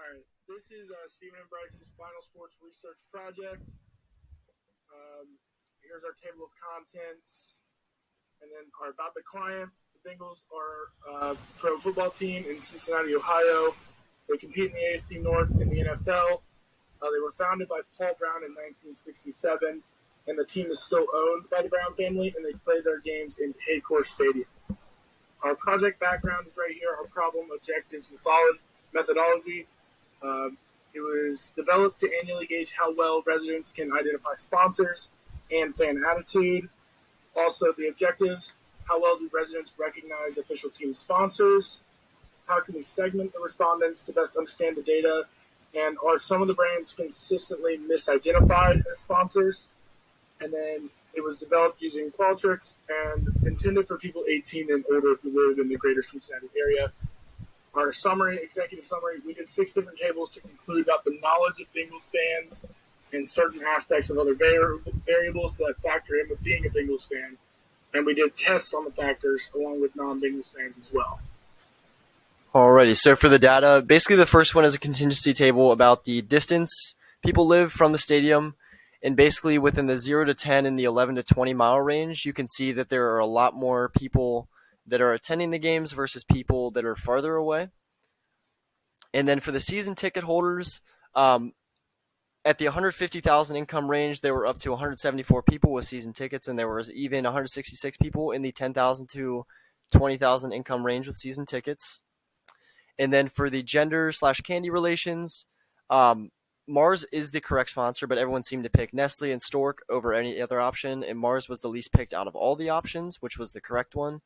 All right, this is Stephen and Bryce's final sports research project. Here's our table of contents, and then about the client. The Bengals are a pro football team in Cincinnati, Ohio. They compete in the AFC North in the NFL. They were founded by Paul Brown in 1967, and the team is still owned by the Brown family, and they play their games in Paycor Stadium. Our project background is right here, our problem, objectives, and methodology. It was developed to annually gauge how well residents can identify sponsors and fan attitude. Also, the objectives: how well do residents recognize official team sponsors? How can we segment the respondents to best understand the data? And are some of the brands consistently misidentified as sponsors? And then it was developed using Qualtrics and intended for people 18 and older who live in the greater Cincinnati area. Our executive summary, we did 6 different tables to conclude about the knowledge of Bengals fans and certain aspects of other variables that factor in with being a Bengals fan. And we did tests on the factors along with non-Bengals fans as well. Alrighty, so for the data, basically the first one is a contingency table about the distance people live from the stadium. And basically within the 0 to 10 and the 11 to 20 mile range, you can see that there are a lot more people that are attending the games versus people that are farther away. And then for the season ticket holders, at the 150,000 income range, there were up to 174 people with season tickets, and there was even 166 people in the 10,000 to 20,000 income range with season tickets. And then for the gender/candy relations, Mars is the correct sponsor, but everyone seemed to pick Nestle and Stork over any other option, and Mars was the least picked out of all the options, which was the correct one.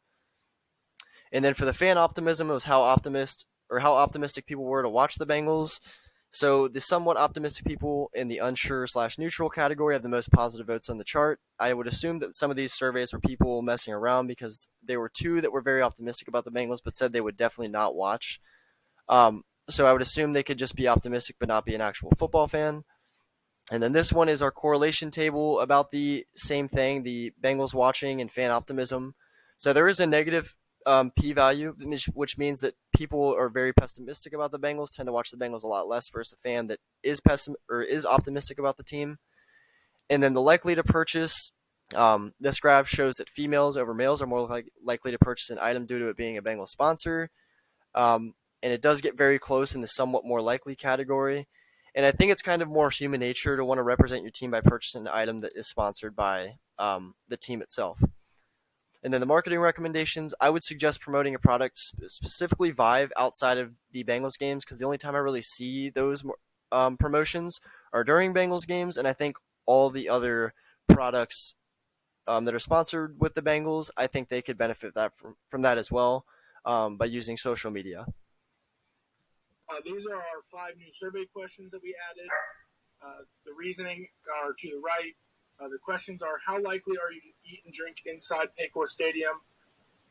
And then for the fan optimism, it was how optimistic people were to watch the Bengals. So the somewhat optimistic people in the unsure/neutral category have the most positive votes on the chart. I would assume that some of these surveys were people messing around because there were 2 that were very optimistic about the Bengals but said they would definitely not watch. So I would assume they could just be optimistic but not be an actual football fan. And then this one is our correlation table about the same thing, the Bengals watching and fan optimism. So there is a negative p-value, which means that people are very pessimistic about the Bengals, tend to watch the Bengals a lot less versus a fan that is optimistic about the team. And then the likely to purchase, this graph shows that females over males are more likely to purchase an item due to it being a Bengals sponsor. And it does get very close in the somewhat more likely category. And I think it's kind of more human nature to want to represent your team by purchasing an item that is sponsored by the team itself. And then the marketing recommendations, I would suggest promoting a product, specifically Vive, outside of the Bengals games, because the only time I really see those promotions are during Bengals games, and I think all the other products that are sponsored with the Bengals, I think they could benefit from that as well by using social media. These are our 5 new survey questions that we added. The reasoning are to the right. The questions are: how likely are you to eat and drink inside Paycor Stadium?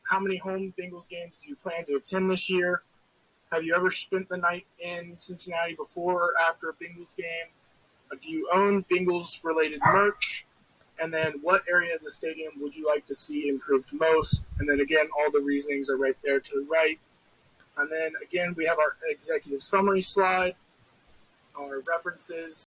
How many home Bengals games do you plan to attend this year? Have you ever spent the night in Cincinnati before or after a Bengals game? Do you own Bengals-related merch? And then what area of the stadium would you like to see improved most? And then again, all the reasonings are right there to the right. And then again, we have our executive summary slide, our references,